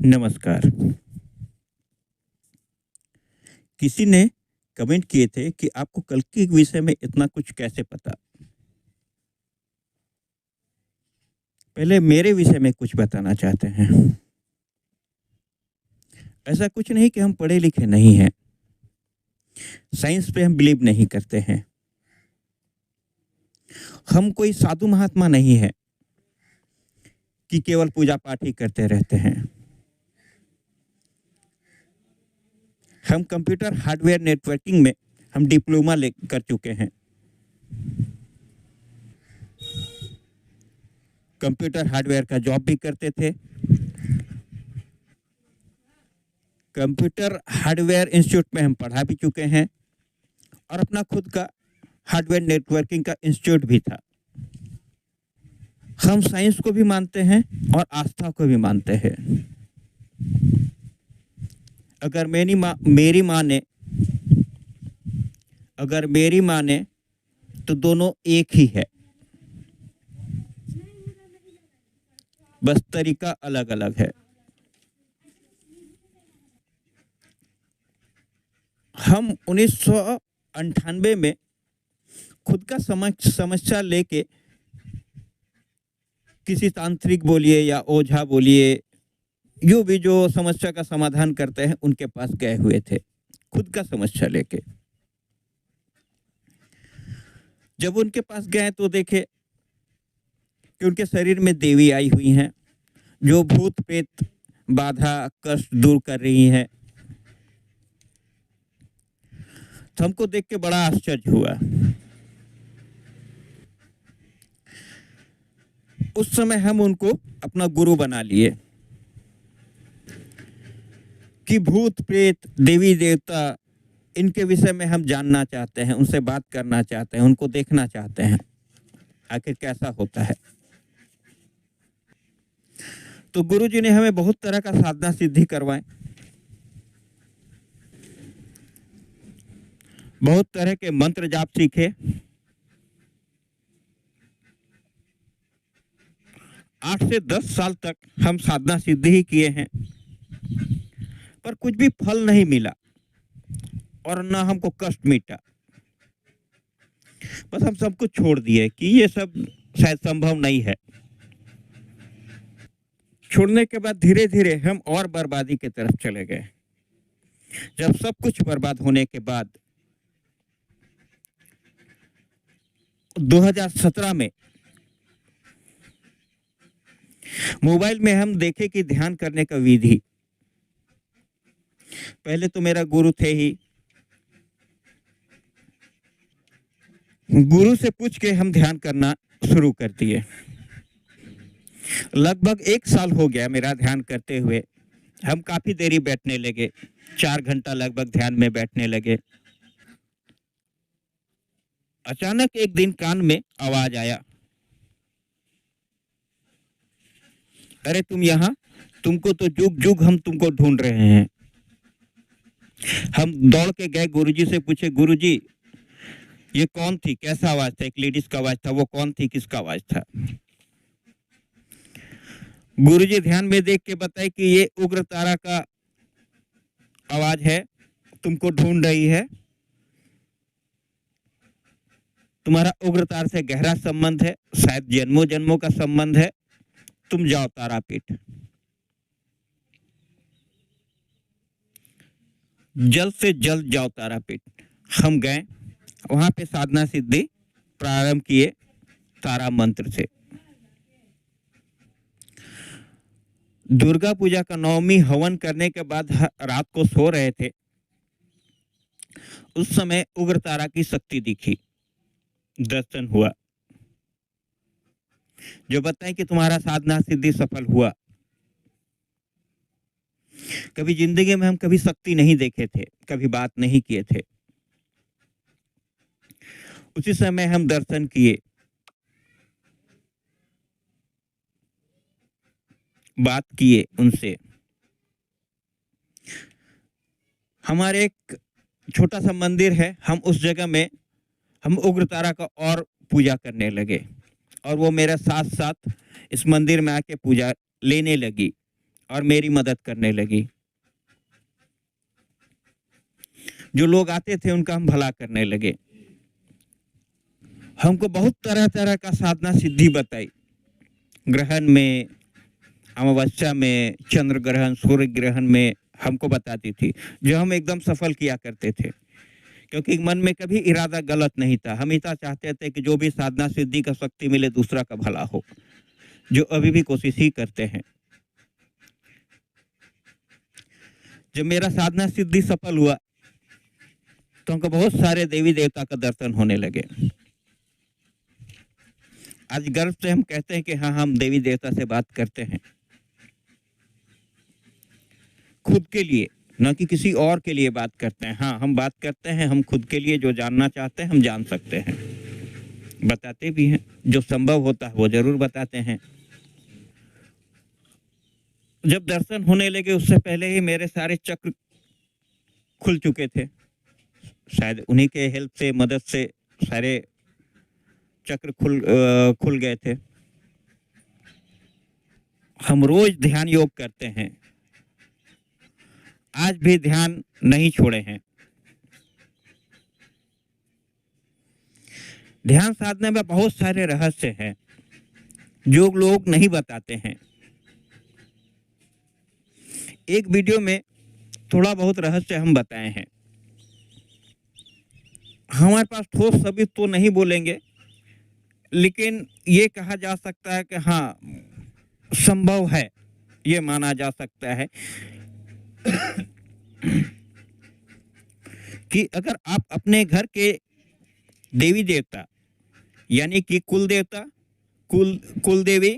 नमस्कार। किसी ने कमेंट किए थे कि आपको कल के विषय में इतना कुछ कैसे पता? पहले मेरे विषय में कुछ बताना चाहते हैं। ऐसा कुछ नहीं कि हम पढ़े-लिखे नहीं हैं। साइंस पे हम बिलीव नहीं करते हैं। हम कोई साधु महात्मा नहीं हैं कि केवल पूजा-पाठ ही करते रहते हैं। हम कंप्यूटर हार्डवेयर नेटवर्किंग में हम डिप्लोमा कर चुके हैं। कंप्यूटर हार्डवेयर का जॉब भी करते थे। कंप्यूटर हार्डवेयर इंस्टीट्यूट में हम पढ़ा भी चुके हैं और अपना खुद का हार्डवेयर नेटवर्किंग का इंस्टीट्यूट भी था। हम साइंस को भी मानते हैं और आस्था को भी मानते हैं। अगर मेरी माँ ने तो दोनों एक ही है, बस तरीका अलग-अलग है। हम 1998 में खुद का समस्या लेके किसी तांत्रिक बोलिए या ओझा बोलिए, जो भी जो समस्या का समाधान करते हैं उनके पास गए हुए थे, खुद का समस्या लेके। जब उनके पास गए तो देखे कि उनके शरीर में देवी आई हुई हैं, जो भूत-प्रेत बाधा कष्ट दूर कर रही हैं। तो हमको देख के बड़ा आश्चर्य हुआ। उस समय हम उनको अपना गुरु बना लिए कि भूत प्रेत देवी देवता इनके विषय में हम जानना चाहते हैं, उनसे बात करना चाहते हैं, उनको देखना चाहते हैं आखिर कैसा होता है। तो गुरुजी ने हमें बहुत तरह का साधना सिद्धि करवाए, बहुत तरह के मंत्र जाप सीखे। 8 से 10 साल तक हम साधना सिद्धि ही किए हैं, पर कुछ भी फल नहीं मिला और ना हमको कष्ट मिटा। बस हम सब कुछ छोड़ दिए कि ये सब शायद संभव नहीं है। छोड़ने के बाद धीरे-धीरे हम और बर्बादी की तरफ चले गए। जब सब कुछ बर्बाद होने के बाद 2017 में मोबाइल में हम देखे कि ध्यान करने का विधि। पहले तो मेरा गुरु थे ही, गुरु से पूछ के हम ध्यान करना शुरू कर दिए। लगभग 1 साल हो गया मेरा ध्यान करते हुए। हम काफी देरी बैठने लगे, 4 घंटा लगभग ध्यान में बैठने लगे। अचानक एक दिन कान में आवाज आया, अरे तुम यहाँ, तुमको तो जुग-जुग हम तुमको ढूंढ रहे हैं। हम दौड़ के गए गुरुजी से पूछे, गुरुजी ये कौन थी, कैसा आवाज था? एक लेडीज का आवाज था, वो कौन थी, किसका आवाज था? गुरुजी ध्यान में देख के बताए कि ये उग्र तारा का आवाज है, तुमको ढूंढ रही है। तुम्हारा उग्र तार से गहरा संबंध है, शायद जन्मों जन्मों का संबंध है, तुम जाओ तारापीठ। जल्द से जल्द जाओ तारापीठ। हम गए, वहां पे साधना सिद्धि प्रारंभ किए तारा मंत्र से। दुर्गा पूजा का नवमी हवन करने के बाद रात को सो रहे थे, उस समय उग्र तारा की शक्ति दिखी, दर्शन हुआ, जो बताएं कि तुम्हारा साधना सिद्धि सफल हुआ। कभी जिंदगी में हम कभी शक्ति नहीं देखे थे, कभी बात नहीं किए थे। उसी समय हम दर्शन किए, बात किए उनसे। हमारे एक छोटा सा मंदिर है, हम उस जगह में हम उग्र तारा का और पूजा करने लगे और वो मेरे साथ साथ इस मंदिर में आके पूजा लेने लगी और मेरी मदद करने लगी। जो लोग आते थे उनका हम भला करने लगे। हमको बहुत तरह तरह का साधना सिद्धि बताई, ग्रहण में, अमावस्या में, चंद्र ग्रहण, सूर्य ग्रहण में हमको बताती थी, जो हम एकदम सफल किया करते थे, क्योंकि मन में कभी इरादा गलत नहीं था। हम इतना चाहते थे कि जो भी साधना सिद्धि का शक्ति मिले दूसरा का भला हो, जो अभी भी कोशिश ही करते हैं। जब मेरा साधना सिद्धि सफल हुआ तो हमको बहुत सारे देवी देवता का दर्शन होने लगे। आज गर्व से हम कहते हैं कि हाँ, हम देवी देवता से बात करते हैं, खुद के लिए, न कि किसी और के लिए बात करते हैं। हाँ, हम बात करते हैं, हम खुद के लिए जो जानना चाहते हैं हम जान सकते हैं, बताते भी हैं, जो संभव होता है वो जरूर बताते हैं। जब दर्शन होने लगे उससे पहले ही मेरे सारे चक्र खुल चुके थे, शायद उन्हीं के हेल्प से, मदद से सारे चक्र खुल गए थे। हम रोज ध्यान योग करते हैं, आज भी ध्यान नहीं छोड़े हैं। ध्यान साधने में बहुत सारे रहस्य हैं जो लोग नहीं बताते हैं। एक वीडियो में थोड़ा बहुत रहस्य हम बताए हैं। हमारे पास ठोस सबूत तो नहीं बोलेंगे, लेकिन ये कहा जा सकता है कि हाँ, संभव है, ये माना जा सकता है कि अगर आप अपने घर के देवी देवता यानी कि कुल देवता, कुल देवी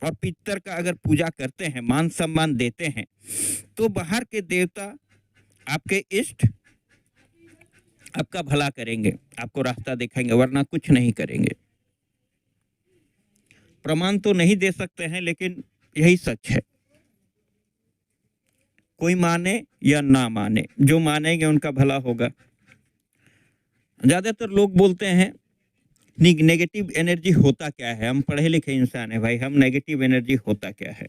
और पितर का अगर पूजा करते हैं, मान सम्मान देते हैं, तो बाहर के देवता, आपके इष्ट आपका भला करेंगे, आपको रास्ता दिखाएंगे, वरना कुछ नहीं करेंगे। प्रमाण तो नहीं दे सकते हैं, लेकिन यही सच है। कोई माने या ना माने, जो मानेंगे उनका भला होगा। ज्यादातर लोग बोलते हैं नेगेटिव एनर्जी होता क्या है। हम पढ़े लिखे इंसान है भाई, हम नेगेटिव एनर्जी होता क्या है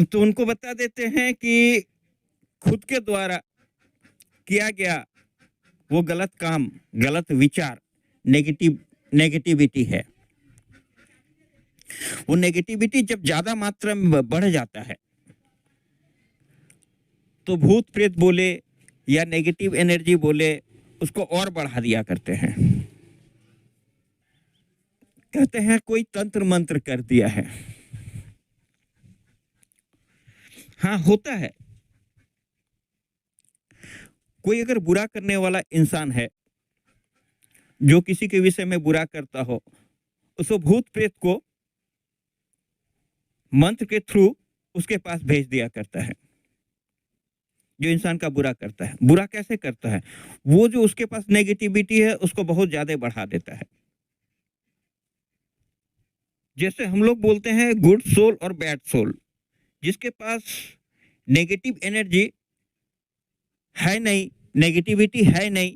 तो उनको बता देते हैं कि खुद के द्वारा किया गया वो गलत काम, गलत विचार नेगेटिविटी है। वो नेगेटिविटी जब ज्यादा मात्रा में बढ़ जाता है तो भूत प्रेत बोले या नेगेटिव एनर्जी बोले, उसको और बढ़ा दिया करते हैं। कहते हैं कोई तंत्र मंत्र कर दिया है। हाँ, होता है। कोई अगर बुरा करने वाला इंसान है, जो किसी के विषय में बुरा करता हो, उसको भूत प्रेत को मंत्र के थ्रू उसके पास भेज दिया करता है। जो इंसान का बुरा करता है, बुरा कैसे करता है, वो जो उसके पास नेगेटिविटी है उसको बहुत ज्यादा बढ़ा देता है। जैसे हम लोग बोलते हैं गुड सोल और बैड सोल, जिसके पास नेगेटिव एनर्जी है नहीं, नेगेटिविटी है नहीं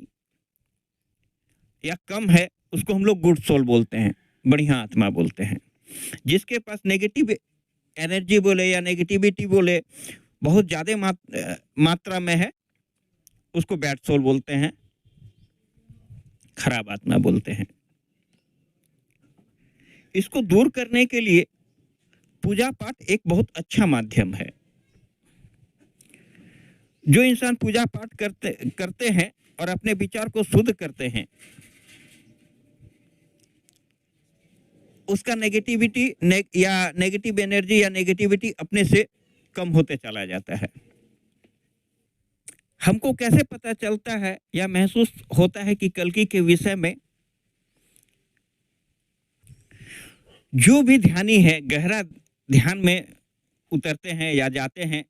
या कम है, उसको हम लोग गुड सोल बोलते हैं, बढ़िया आत्मा बोलते हैं। जिसके पास नेगेटिव एनर्जी बोले या नेगेटिविटी बोले बहुत ज्यादा मात्रा में है, उसको बैड सोल बोलते हैं, खराब आत्मा बोलते हैं। इसको दूर करने के लिए पूजा पाठ एक बहुत अच्छा माध्यम है। जो इंसान पूजा पाठ करते हैं और अपने विचार को शुद्ध करते हैं, उसका नेगेटिविटी या नेगेटिव एनर्जी या नेगेटिविटी अपने से कम होते चला जाता है। हमको कैसे पता चलता है या महसूस होता है कि कल्कि के विषय में जो भी ध्यानी है, गहरा ध्यान में उतरते हैं या जाते हैं,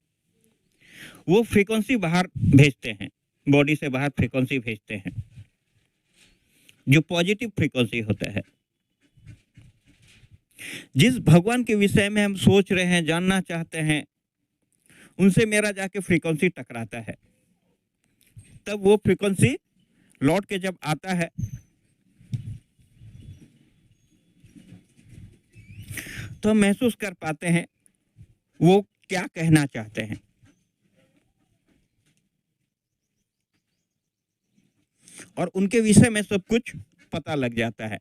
वो फ्रीक्वेंसी बाहर भेजते हैं, बॉडी से बाहर फ्रीक्वेंसी भेजते हैं, जो पॉजिटिव फ्रीक्वेंसी होता है। जिस भगवान के विषय में हम सोच रहे हैं, जानना चाहते हैं, उनसे मेरा जाके फ्रीक्वेंसी टकराता है, तब वो फ्रीक्वेंसी लौट के जब आता है तो हम महसूस कर पाते हैं वो क्या कहना चाहते हैं। और उनके विषय में सब कुछ पता लग जाता है।